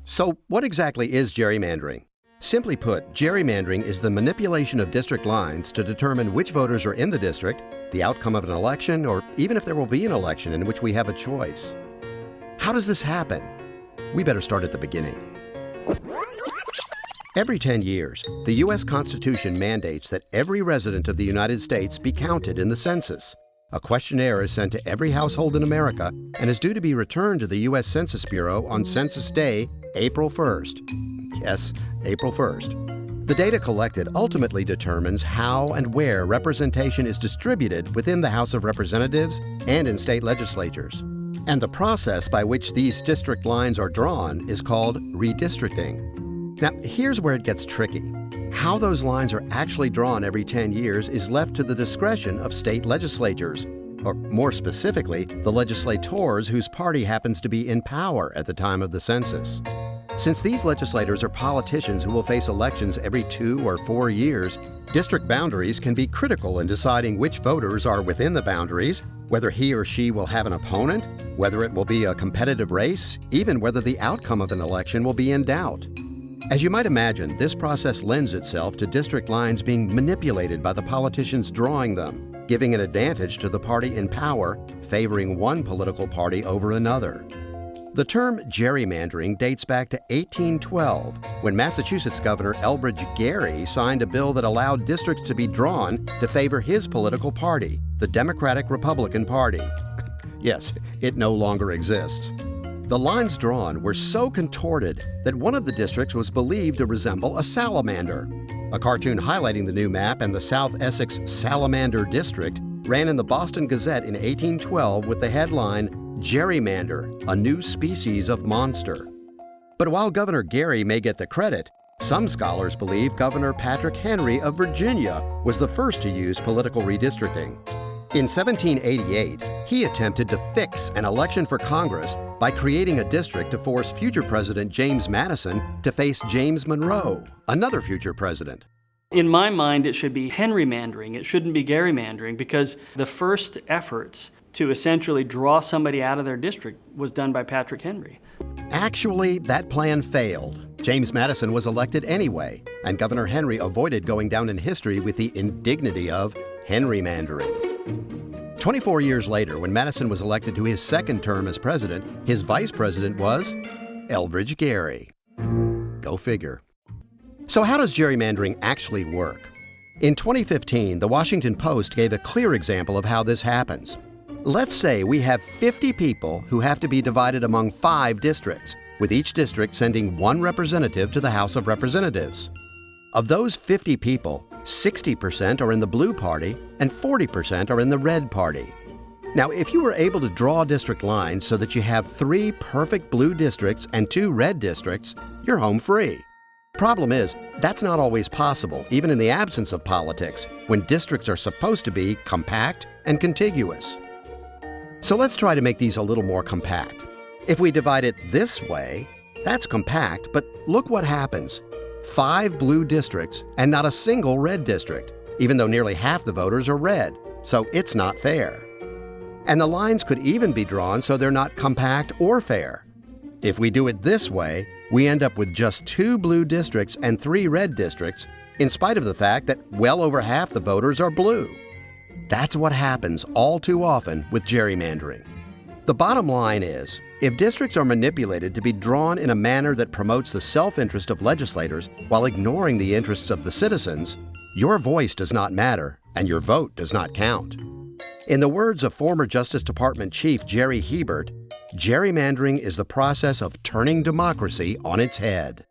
So what exactly is gerrymandering? Simply put, gerrymandering is the manipulation of district lines to determine which voters are in the district, the outcome of an election, or even if there will be an election in which we have a choice. How does this happen? We better start at the beginning. Every 10 years, the U.S. Constitution mandates that every resident of the United States be counted in the census. A questionnaire is sent to every household in America and is due to be returned to the U.S. Census Bureau on Census Day, April 1st. Yes, April 1st. The data collected ultimately determines how and where representation is distributed within the House of Representatives and in state legislatures. And the process by which these district lines are drawn is called redistricting. Now, here's where it gets tricky. How those lines are actually drawn every 10 years is left to the discretion of state legislatures, or more specifically, the legislators whose party happens to be in power at the time of the census. Since these legislators are politicians who will face elections every 2 or 4 years, district boundaries can be critical in deciding which voters are within the boundaries, whether he or she will have an opponent, whether it will be a competitive race, even whether the outcome of an election will be in doubt. As you might imagine, this process lends itself to district lines being manipulated by the politicians drawing them, giving an advantage to the party in power, favoring one political party over another. The term gerrymandering dates back to 1812, when Massachusetts Governor Elbridge Gerry signed a bill that allowed districts to be drawn to favor his political party, the Democratic-Republican Party. Yes, it no longer exists. The lines drawn were so contorted that one of the districts was believed to resemble a salamander. A cartoon highlighting the new map and the South Essex Salamander District ran in the Boston Gazette in 1812 with the headline, "Gerrymander, a new species of monster." But while Governor Gerry may get the credit, some scholars believe Governor Patrick Henry of Virginia was the first to use political redistricting. In 1788, he attempted to fix an election for Congress by creating a district to force future President James Madison to face James Monroe, another future president. In my mind, it should be Henrymandering. It shouldn't be gerrymandering, because the first efforts to essentially draw somebody out of their district was done by Patrick Henry. Actually, that plan failed. James Madison was elected anyway, and Governor Henry avoided going down in history with the indignity of Henrymandering. 24 years later, when Madison was elected to his second term as president, his vice president was Elbridge Gerry. Go figure. So how does gerrymandering actually work? In 2015, the Washington Post gave a clear example of how this happens. Let's say we have 50 people who have to be divided among 5 districts, with each district sending one representative to the House of Representatives. Of those 50 people, 60% are in the blue party and 40% are in the red party. Now, if you were able to draw district lines so that you have 3 perfect blue districts and 2 red districts, you're home free. Problem is, that's not always possible, even in the absence of politics, when districts are supposed to be compact and contiguous. So let's try to make these a little more compact. If we divide it this way, that's compact, but look what happens. 5 blue districts and not a single red district, even though nearly half the voters are red, so it's not fair. And the lines could even be drawn so they're not compact or fair. If we do it this way, we end up with just 2 blue districts and 3 red districts, in spite of the fact that well over half the voters are blue. That's what happens all too often with gerrymandering. The bottom line is, if districts are manipulated to be drawn in a manner that promotes the self-interest of legislators while ignoring the interests of the citizens, your voice does not matter and your vote does not count. In the words of former Justice Department Chief Jerry Hebert, gerrymandering is the process of turning democracy on its head.